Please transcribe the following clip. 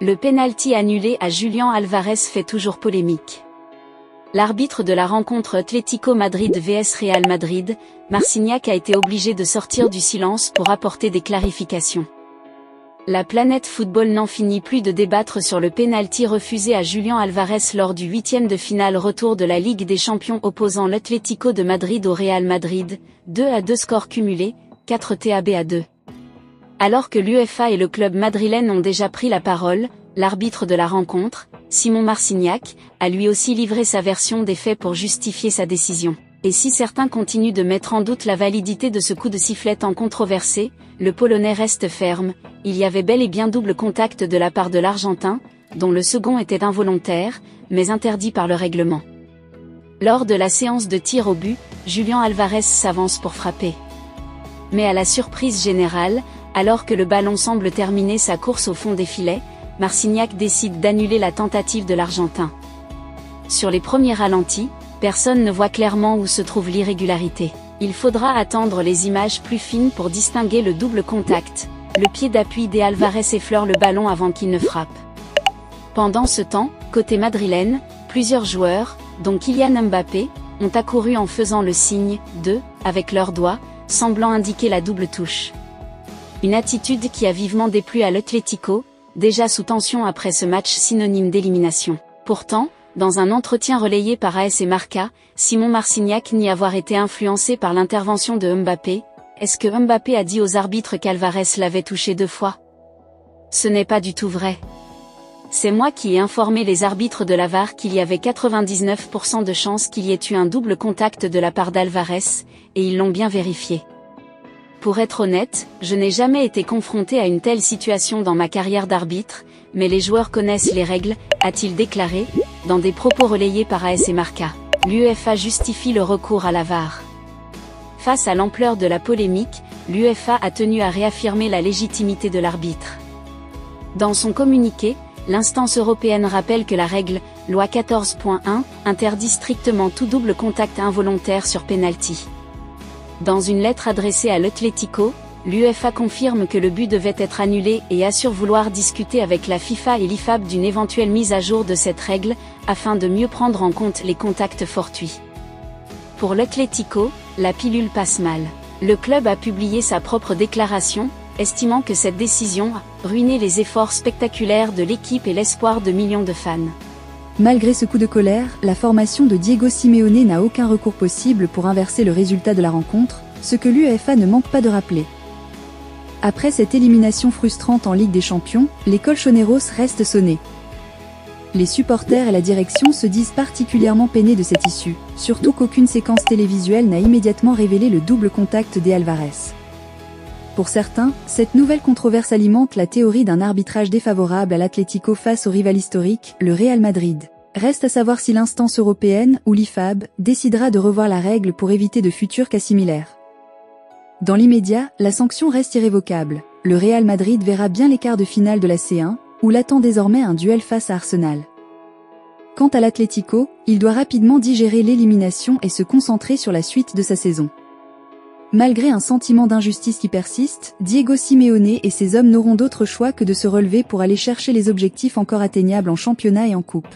Le penalty annulé à Julián Álvarez fait toujours polémique. L'arbitre de la rencontre Atlético Madrid vs Real Madrid, Marcignac a été obligé de sortir du silence pour apporter des clarifications. La planète football n'en finit plus de débattre sur le penalty refusé à Julián Álvarez lors du 8e de finale retour de la Ligue des Champions opposant l'Atlético de Madrid au Real Madrid, 2-2 score cumulé, 4 TAB à 2. Alors que l'UEFA et le club madrilène ont déjà pris la parole, l'arbitre de la rencontre, Simon Marcignac, a lui aussi livré sa version des faits pour justifier sa décision. Et si certains continuent de mettre en doute la validité de ce coup de sifflet tant controversé, le Polonais reste ferme, il y avait bel et bien double contact de la part de l'Argentin, dont le second était involontaire, mais interdit par le règlement. Lors de la séance de tir au but, Julián Álvarez s'avance pour frapper. Mais à la surprise générale, alors que le ballon semble terminer sa course au fond des filets, Marcignac décide d'annuler la tentative de l'Argentin. Sur les premiers ralentis, personne ne voit clairement où se trouve l'irrégularité. Il faudra attendre les images plus fines pour distinguer le double contact. Le pied d'appui d'Álvarez effleure le ballon avant qu'il ne frappe. Pendant ce temps, côté madrilène, plusieurs joueurs, dont Kylian Mbappé, ont accouru en faisant le signe de avec leurs doigts, semblant indiquer la double touche. Une attitude qui a vivement déplu à l'Atlético, déjà sous tension après ce match synonyme d'élimination. Pourtant, dans un entretien relayé par AS et Marca, Simon Marcignac nie avoir été influencé par l'intervention de Mbappé. Est-ce que Mbappé a dit aux arbitres qu'Álvarez l'avait touché 2 fois? Ce n'est pas du tout vrai. C'est moi qui ai informé les arbitres de la VAR qu'il y avait 99% de chances qu'il y ait eu un double contact de la part d'Álvarez, et ils l'ont bien vérifié. Pour être honnête, je n'ai jamais été confronté à une telle situation dans ma carrière d'arbitre, mais les joueurs connaissent les règles, a-t-il déclaré, dans des propos relayés par AS et Marca. L'UEFA justifie le recours à la VAR. Face à l'ampleur de la polémique, l'UEFA a tenu à réaffirmer la légitimité de l'arbitre. Dans son communiqué, l'instance européenne rappelle que la règle, loi 14.1, interdit strictement tout double contact involontaire sur penalty. Dans une lettre adressée à l'Atlético, l'UEFA confirme que le but devait être annulé et assure vouloir discuter avec la FIFA et l'IFAB d'une éventuelle mise à jour de cette règle, afin de mieux prendre en compte les contacts fortuits. Pour l'Atlético, la pilule passe mal. Le club a publié sa propre déclaration, estimant que cette décision a ruiné les efforts spectaculaires de l'équipe et l'espoir de millions de fans. Malgré ce coup de colère, la formation de Diego Simeone n'a aucun recours possible pour inverser le résultat de la rencontre, ce que l'UEFA ne manque pas de rappeler. Après cette élimination frustrante en Ligue des Champions, les colchoneros restent sonnés. Les supporters et la direction se disent particulièrement peinés de cette issue, surtout qu'aucune séquence télévisuelle n'a immédiatement révélé le double contact d'Álvarez. Pour certains, cette nouvelle controverse alimente la théorie d'un arbitrage défavorable à l'Atlético face au rival historique, le Real Madrid. Reste à savoir si l'instance européenne, ou l'IFAB, décidera de revoir la règle pour éviter de futurs cas similaires. Dans l'immédiat, la sanction reste irrévocable. Le Real Madrid verra bien les quarts de finale de la C1, où l'attend désormais un duel face à Arsenal. Quant à l'Atlético, il doit rapidement digérer l'élimination et se concentrer sur la suite de sa saison. Malgré un sentiment d'injustice qui persiste, Diego Simeone et ses hommes n'auront d'autre choix que de se relever pour aller chercher les objectifs encore atteignables en championnat et en coupe.